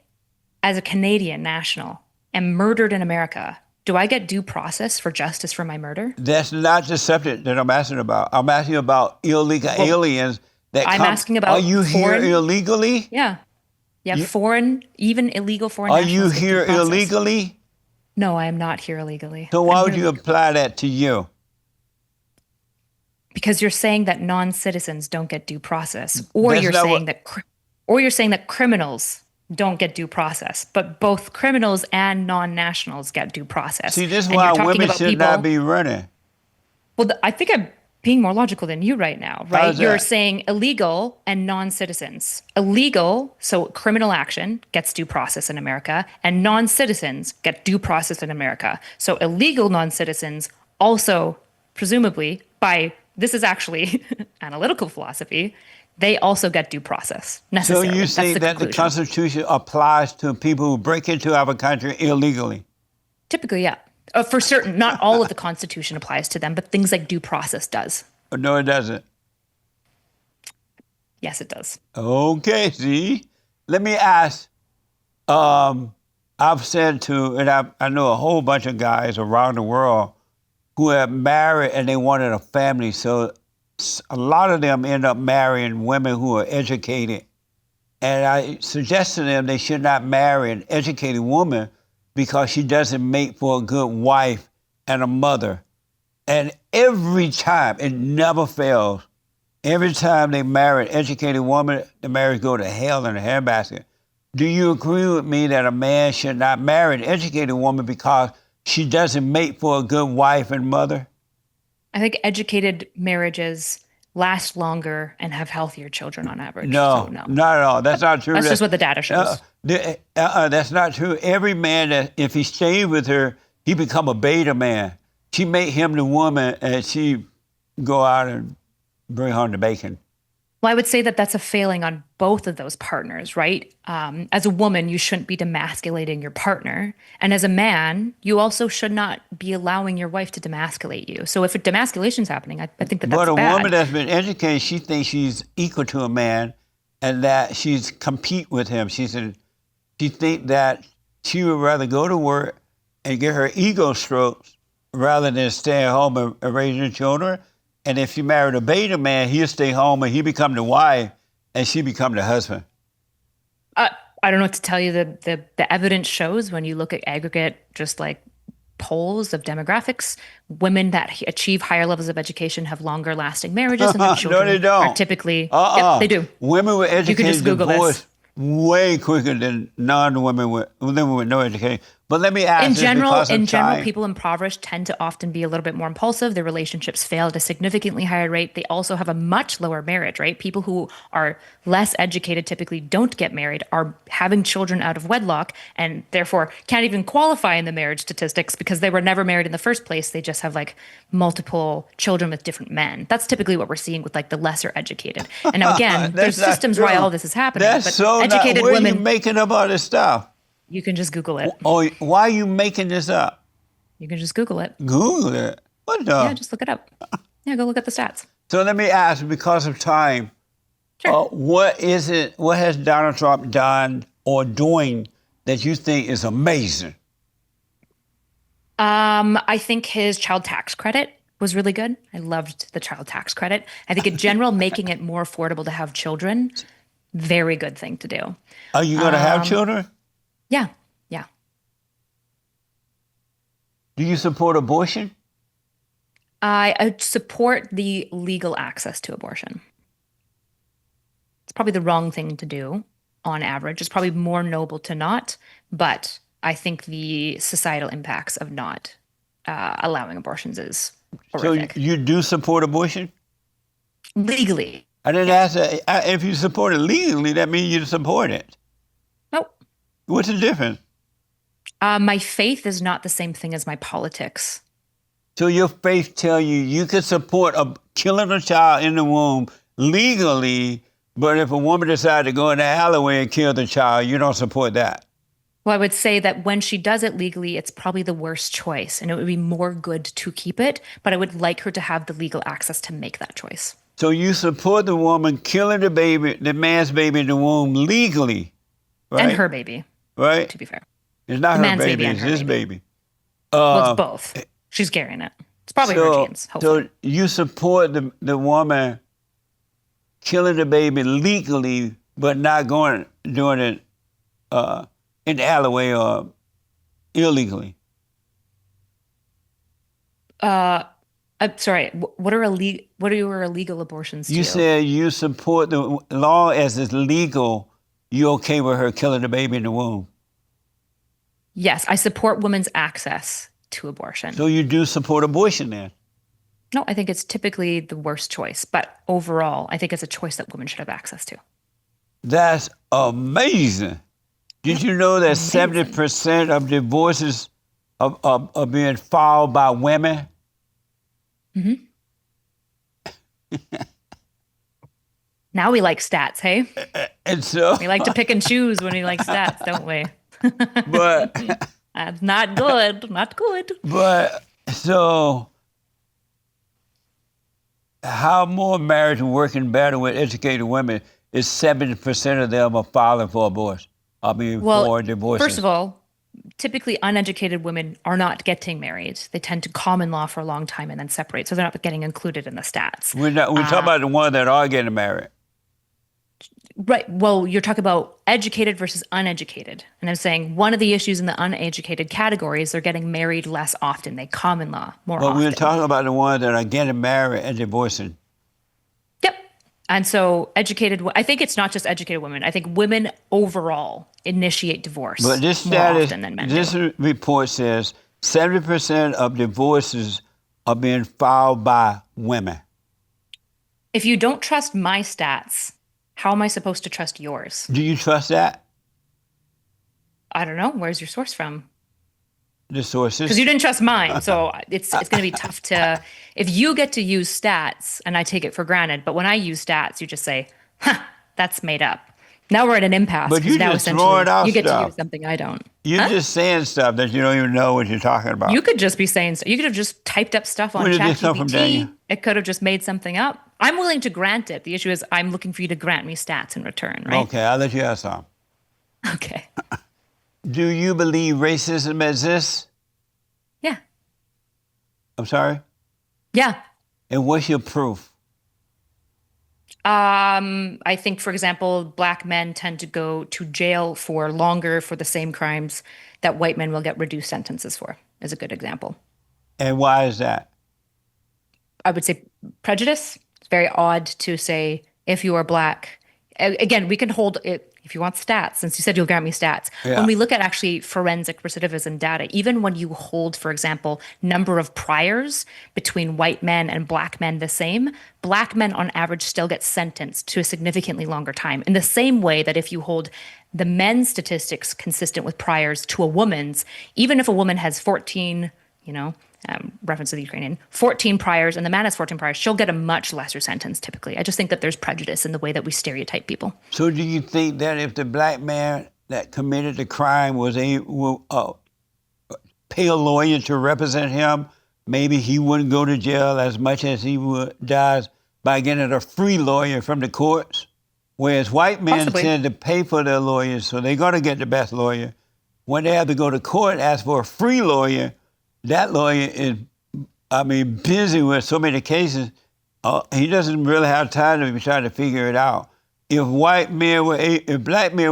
as a Canadian national, am murdered in America, do I get due process for justice for my murder? That's not the subject that I'm asking about. I'm asking about illegal aliens that I'm come. asking about Are you foreign- here illegally? Yeah. Yeah, foreign, even illegal foreign Are you nationals get due here process. illegally? No, I am not here illegally. So why I'm would here you apply that to you? because you're saying that non-citizens don't get due process, or That's you're not saying what- that criminals don't get due process, but both criminals and non-nationals get due process. See, this is And why you're talking women about should people, not be running. well, I think I'm being more logical than you right now, right? How's You're that? saying illegal and non-citizens. Illegal, so criminal action gets due process in America, and non-citizens get due process in America. So illegal non-citizens also, presumably, this is actually analytical philosophy, they also get due process So necessarily. you That's say the that the conclusion. Constitution applies to people who break into our country illegally? Typically, yeah. For certain, not all of the Constitution applies to them, but things like due process does. No, it doesn't. Yes, it does. Okay, see? Let me ask. I've said to, and I know a whole bunch of guys around the world who have married and they wanted a family. So a lot of them end up marrying women who are educated. And I suggest to them they should not marry an educated woman because she doesn't make for a good wife and a mother. And every time, it never fails, every time they marry an educated woman, the marriage go to hell in a handbasket. Do you agree with me that a man should not marry an educated woman because she doesn't make for a good wife and mother? I think educated marriages last longer and have healthier children on average. No, So no. not at all. That's not true. That's just what the data shows. That's not true. Every man that, if he stayed with her, he become a beta man. She make him the woman, and she go out and bring home the bacon. Well, I would say that that's a failing on both of those partners, right? As a woman, you shouldn't be demasculating your partner. And as a man, you also should not be allowing your wife to demasculate you. So if demasculation is happening, I think that that's But a bad. woman that's been educated, she thinks she's equal to a man and that she's compete with him. She think that she would rather go to work and get her ego strokes rather than stay at home and raise her children. And if she married a beta man, he'll stay home and he become the wife and she become the husband. I don't know what to tell you. The evidence shows when you look at aggregate, just like polls of demographics, women that achieve higher levels of education have longer lasting marriages and their children No, they don't. are typically, yep, they do. Women with You can education just Google divorce this. way quicker than women with no education. But let me ask In this because of general, time. people impoverished tend to often be a little bit more impulsive. Their relationships fail at a significantly higher rate. They also have a much lower marriage rate. People who are less educated typically don't get married, are having children out of wedlock, and therefore can't even qualify in the marriage statistics because they were never married in the first place. They just have like multiple children with different men. That's typically what we're seeing with like the lesser educated. And now again, there's That's not systems why true. all this is happening. That's but so educated not, where women, are you making up all this stuff? you can just Google it. Oh, why are you making this up? You can just Google it. Google it. What the? Yeah, just look it up. Yeah, go look at the stats. So let me ask, because of time, Sure. what has Donald Trump done or doing that you think is amazing? I think his child tax credit was really good. I loved the child tax credit. I think in general, making it more affordable to have children, very good thing to do. Are you going to have children? Yeah, yeah. Do you support abortion? I support the legal access to abortion. It's probably the wrong thing to do on average. It's probably more noble to not, but I think the societal impacts of not allowing abortions is horrific. So you do support abortion? Legally. I didn't ask that. If you support it legally, that means you support it. Nope. What's the difference? My faith is not the same thing as my politics. So your faith tell you could support killing a child in the womb legally, but if a woman decided to go in the alleyway and kill the child, you don't support that. Well, I would say that when she does it legally, it's probably the worst choice, and it would be more good to keep it, but I would like her to have the legal access to make that choice. So you support the woman killing the baby, the man's baby in the womb legally, And right? her baby, Right? to be fair. It's not The her man's baby, baby and it's her his baby. baby. Well, it's Uh, both. She's carrying it. It's probably her so, genes, hopefully. so you support the woman killing the baby legally, but not doing it in the alleyway or illegally. I'm sorry. What are your illegal abortions to You you? said you support the law as it's legal. You okay with her killing the baby in the womb? Yes, I support women's access to abortion. So you do support abortion then? No, I think it's typically the worst choice, but overall, I think it's a choice that women should have access to. That's amazing. Did you know that Amazing. 70% of divorces are being filed by women? Now we like stats, hey? And so, We like to pick and choose when we like stats, don't we? but, That's not good. Not good. so how more marriage are working better with educated women is 70% of them are filing for abortion. I mean, Well, for divorces. first of all, typically uneducated women are not getting married. They tend to common law for a long time and then separate, so they're not getting included in the stats. We're talking about the ones that are getting married. Right. Well, you're talking about educated versus uneducated. And I'm saying one of the issues in the uneducated category is they're getting married less often. They common law more But often. we're talking about the ones that are getting married and divorcing. Yep. And so I think it's not just educated women. I think women overall initiate divorce But this more status, often than men this do. report says 70% of divorces are being filed by women. If you don't trust my stats, how am I supposed to trust yours? Do you trust that? I don't know. Where's your source from? The sources? Because you didn't trust mine, so it's going to be tough to. If you get to use stats, and I take it for granted, but when I use stats, you just say, "Huh, that's made up." Now we're at an impasse But because you now just essentially throwing out you get to stuff. use something I don't. You're just saying stuff that you don't even know what you're talking about. You could just be saying. You could have just typed up stuff on Where did this come from, Daniel? ChatGPT. It could have just made something up. I'm willing to grant it. The issue is I'm looking for you to grant me stats in return, right? Okay, I'll let you have some. Okay. Do you believe racism exists? Yeah. I'm sorry? Yeah. And what's your proof? I think, for example, black men tend to go to jail for longer for the same crimes that white men will get reduced sentences for, is a good example. And why is that? I would say prejudice. It's very odd to say if you are black. Again, we can hold it if you want stats, since you said you'll grant me stats. Yeah. When we look at actually forensic recidivism data, even when you hold, for example, number of priors between white men and black men the same, black men on average still get sentenced to a significantly longer time. In the same way that if you hold the men's statistics consistent with priors to a woman's, even if a woman has 14, reference to the Ukrainian, 14 priors and the man has 14 priors, she'll get a much lesser sentence typically. I just think that there's prejudice in the way that we stereotype people. So do you think that if the black man that committed the crime was able pay a lawyer to represent him, maybe he wouldn't go to jail as much as he does by getting a free lawyer from the courts? Whereas white men Possibly. tend to pay for their lawyers, so they're going to get the best lawyer. When they have to go to court, ask for a free lawyer, that lawyer is, busy with so many cases, he doesn't really have time to be trying to figure it out. If black men were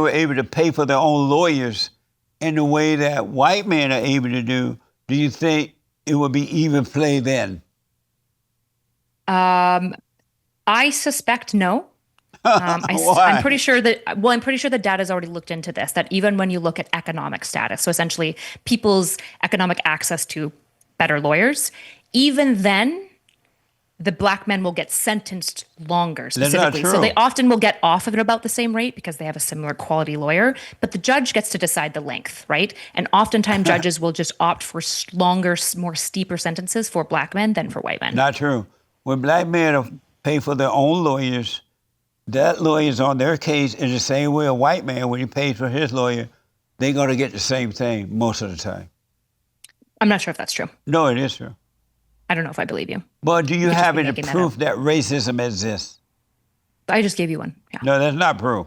able to pay for their own lawyers in the way that white men are able to do you think it would be even play then? I suspect no. Why? I'm pretty sure that data has already looked into this, that even when you look at economic status, so essentially people's economic access to better lawyers, even then, the black men will get sentenced longer specifically. That's not So they true. often will get off of it about the same rate because they have a similar quality lawyer, but the judge gets to decide the length, right? And oftentimes judges will just opt for longer, more steeper sentences for black men than for white men. Not true. When black men pay for their own lawyers, that lawyer's on their case in the same way a white man, when he pays for his lawyer, they're going to get the same thing most of the time. I'm not sure if that's true. No, it is true. I don't know if I believe you. But do you could just have be any making that proof that racism exists? I just gave you one. Yeah. No, that's not proof.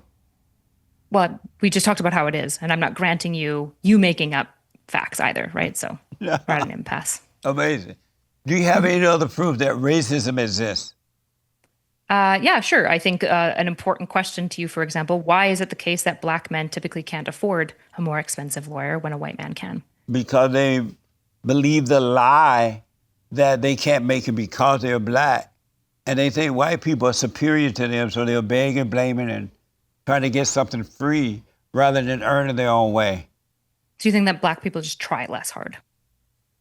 Well, we just talked about how it is, and I'm not granting you making up facts either, right? So we're at an impasse. Amazing. Do you have any other proof that racism exists? Yeah, sure. I think an important question to you, for example, why is it the case that black men typically can't afford a more expensive lawyer when a white man can? Because they believe the lie that they can't make it because they're black. And they think white people are superior to them, so they're begging, blaming, and trying to get something free rather than earning their own way. Do you think that black people just try less hard?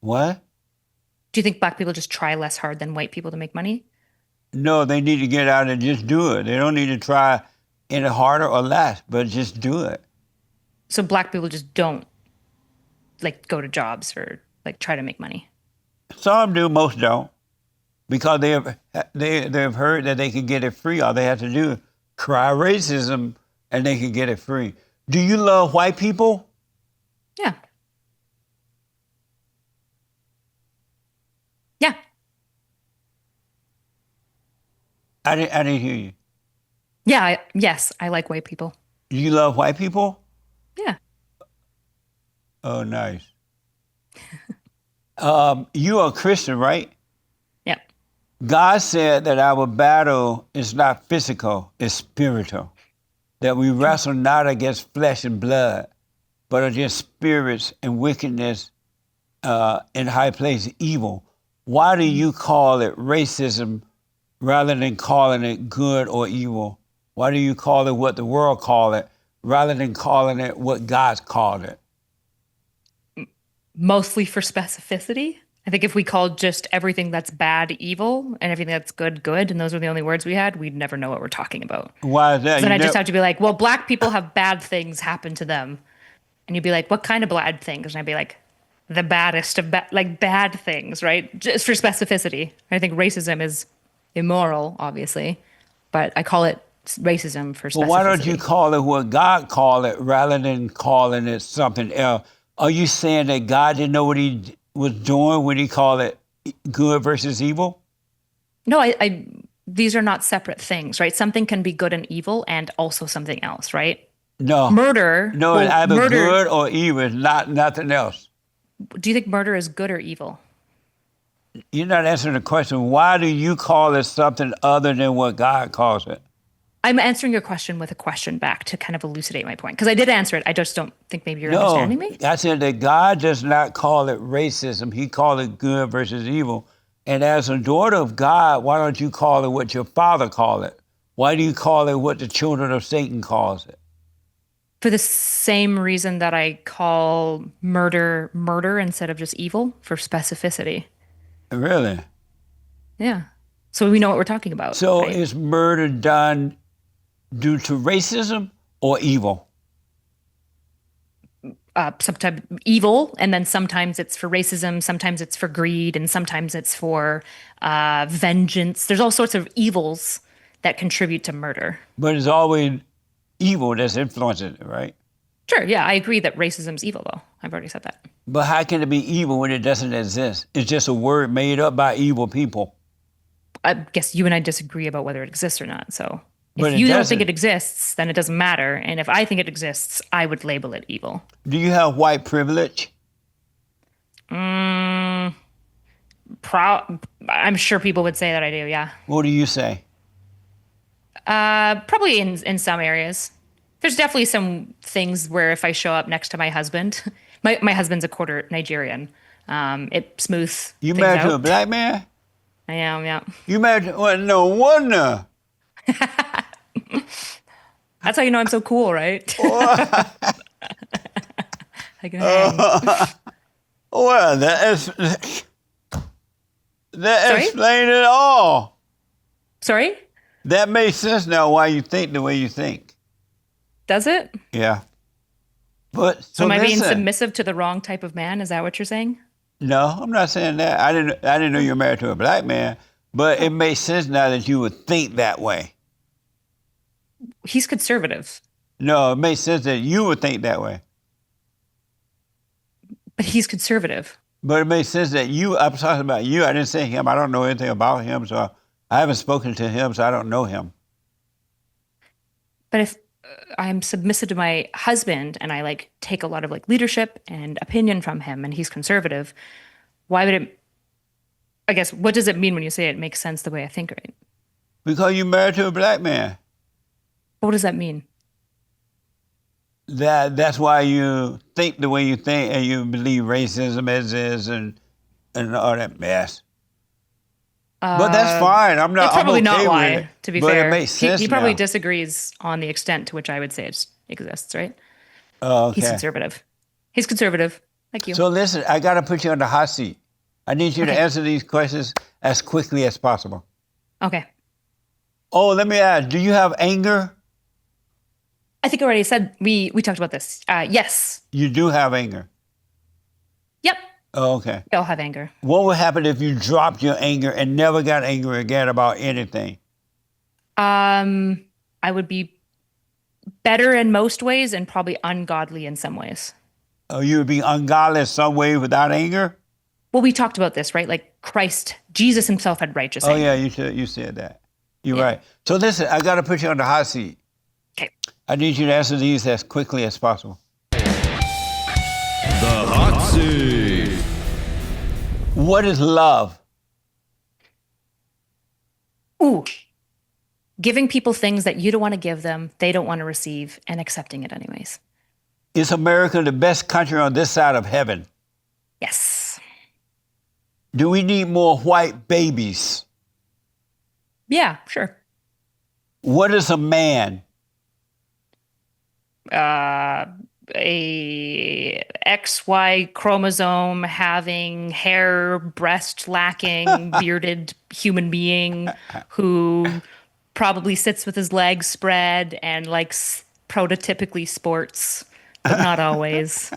What? Do you think black people just try less hard than white people to make money? No, they need to get out and just do it. They don't need to try any harder or less, but just do it. So black people just don't like go to jobs or like try to make money. Some do, most don't, because they've heard that they can get it free. All they have to do is cry racism and they can get it free. Do you love white people? Yeah. Yeah. I didn't hear you. Yeah. Yes, I like white people. Do you love white people? Yeah. Oh, nice. You are a Christian, right? Yeah. God said that our battle is not physical, it's spiritual. That we wrestle not against flesh and blood, but against spirits and wickedness in high places, evil. Why do you call it racism rather than calling it good or evil? Why do you call it what the world call it rather than calling it what God called it? Mostly for specificity. I think if we called just everything that's bad evil and everything that's good good, and those were the only words we had, we'd never know what we're talking about. Why is that? So then I just have to be like, well, black people have bad things happen to them. And you'd be like, what kind of bad things? And I'd be like, the baddest of like bad things, right? Just for specificity. I think racism is immoral, obviously, but I call it racism for specificity. Well, why don't you call it what God called it rather than calling it something else? Are you saying that God didn't know what he was doing when he called it good versus evil? No, these are not separate things, right? Something can be good and evil and also something else, right? No. Murder. No, well, it's either murder, good or evil. It's not nothing else. Do you think murder is good or evil? You're not answering the question. Why do you call it something other than what God calls it? I'm answering your question with a question back to kind of elucidate my point. Because I did answer it. I just don't think maybe you're understanding me. I said that God does not call it racism. He called it good versus evil. And as a daughter of God, why don't you call it what your father called it? Why do you call it what the children of Satan calls it? For the same reason that I call murder murder instead of just evil, for specificity. Really? Yeah. So we know what we're talking about. So right? is murder done due to racism or evil? Sometimes evil, and then sometimes it's for racism, sometimes it's for greed, and sometimes it's for vengeance. There's all sorts of evils that contribute to murder. But it's always evil that's influencing it, right? Sure, yeah, I agree that racism's evil, though. I've already said that. But how can it be evil when it doesn't exist? It's just a word made up by evil people. I guess you and I disagree about whether it exists or not. So But if it you don't doesn't. think it exists, then it doesn't matter. And if I think it exists, I would label it evil. Do you have white privilege? I'm sure people would say that I do, yeah. What do you say? Probably in some areas. There's definitely some things where if I show up next to my husband, my husband's a quarter Nigerian, it smooths You things married to a out. black man? I am, yeah. You married to, well, no wonder. That's how you know I'm so cool, right? I can hang. Well, that Sorry? explains it all. Sorry? That makes sense now why you think the way you think. Does it? Yeah. But So am I being listen. submissive to the wrong type of man? Is that what you're saying? No, I'm not saying that. I didn't know you were married to a black man, but it makes sense now that you would think that way. He's conservative. No, it makes sense that you would think that way. But he's conservative. But it makes sense that I'm talking about you. I didn't say him. I don't know anything about him, so I haven't spoken to him, so I don't know him. But if I'm submissive to my husband and I like take a lot of like leadership and opinion from him and he's conservative, why would it, I guess, what does it mean when you say it makes sense the way I think, right? Because you're married to a black man. What does that mean? That's why you think the way you think and you believe racism is and all that mess. But that's fine. I'm That's probably I'm okay not with why, it. to be But fair. it makes sense He probably now. disagrees on the extent to which I would say it exists, right? Oh, He's okay. conservative. He's conservative. Like you. So listen, I got to put you on the hot seat. I need you to Okay. answer these questions as quickly as possible. Okay. Oh, let me ask, do you have anger? I think I already said we talked about this. Yes. You do have anger. Yep. Oh, okay. We all have anger. What would happen if you dropped your anger and never got angry again about anything? I would be better in most ways and probably ungodly in some ways. Oh, you would be ungodly in some way without anger? Well, we talked about this, right? Like Christ, Jesus himself had righteous Oh, anger. yeah, you said that. You're Yeah. right. So listen, I got to put you on the hot seat. Okay. I need you to answer these as quickly as possible. The hot seat. What is love? Ooh. Giving people things that you don't want to give them, they don't want to receive, and accepting it anyways. Is America the best country on this side of heaven? Yes. Do we need more white babies? Yeah, sure. What is a man? A XY chromosome having hair, breast lacking, bearded human being who probably sits with his legs spread and likes prototypically sports, but not always.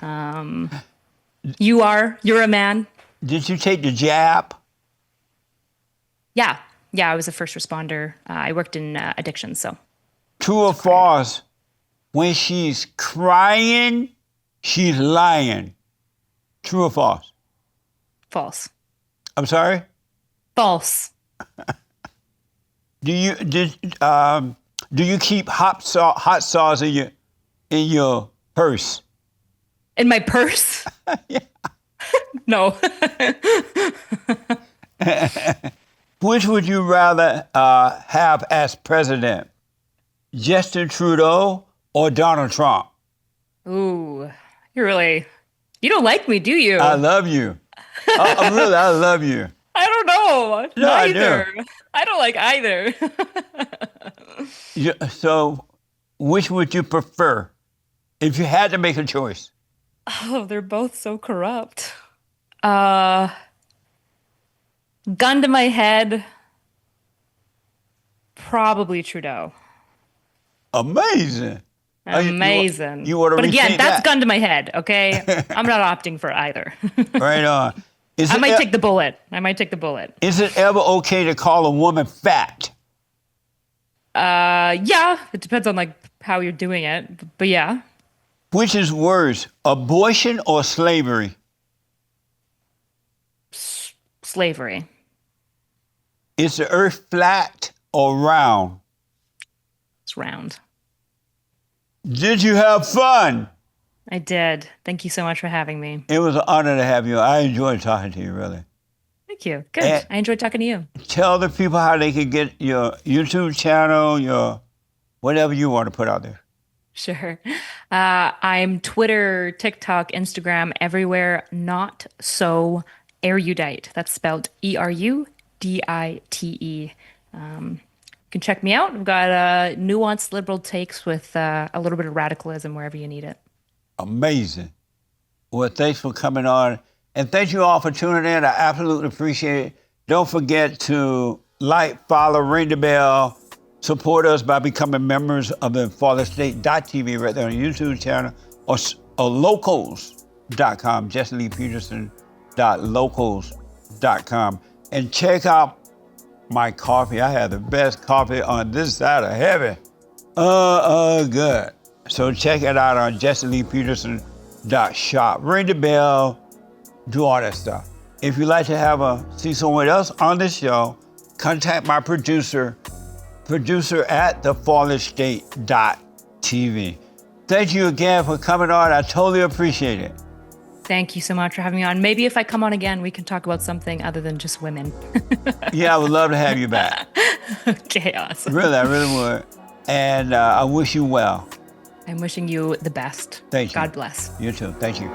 You're a man. Did you take the jab? Yeah. Yeah, I was a first responder. I worked in addiction, so. True or false? When she's crying, she's lying. True or false? False. I'm sorry? False. Do you keep hot sauce in your purse? In my purse? Yeah. No. Which would you rather have as president? Justin Trudeau or Donald Trump? Ooh, you don't like me, do you? I love you. I love you. I don't know. No, I Neither. I don't like either. So, which would you prefer if you had to make a choice? Oh, they're both so corrupt. Gun to my head, probably Trudeau. Amazing. Amazing. You want to But again, rethink that's that? gun to my head, okay? I'm not opting for either. Right on. I might take the bullet. Is it ever okay to call a woman fat? Yeah, it depends on like how you're doing it, but yeah. Which is worse, abortion or slavery? Slavery. Is the earth flat or round? It's round. Did you have fun? I did. Thank you so much for having me. It was an honor to have you. I enjoyed talking to you, really. Thank you. Good. And- I enjoyed talking to you. Tell the people how they can get your YouTube channel, your whatever you want to put out there. Sure. I'm Twitter, TikTok, Instagram, everywhere. Not so erudite. That's spelled Erudite. You can check me out. I've got nuanced liberal takes with a little bit of radicalism wherever you need it. Amazing. Well, thanks for coming on. And thank you all for tuning in. I absolutely appreciate it. Don't forget to like, follow, ring the bell, support us by becoming members of the FartherState.tv right there on the YouTube channel or locals.com, JesseLeePeterson.locals.com. And check out my coffee. I have the best coffee on this side of heaven. Good. So check it out on JesseLeePeterson.locals.com. shop. Ring the bell, do all that stuff. If you'd like to see someone else on the show, contact my producer at thefallenstate.tv. Thank you again for coming on. I totally appreciate it. Thank you so much for having me on. Maybe if I come on again, we can talk about something other than just women. Yeah, I would love to have you back. Okay, awesome. Really, I really would. And I wish you well. I'm wishing you the best. Thank you. God bless. You too. Thank you.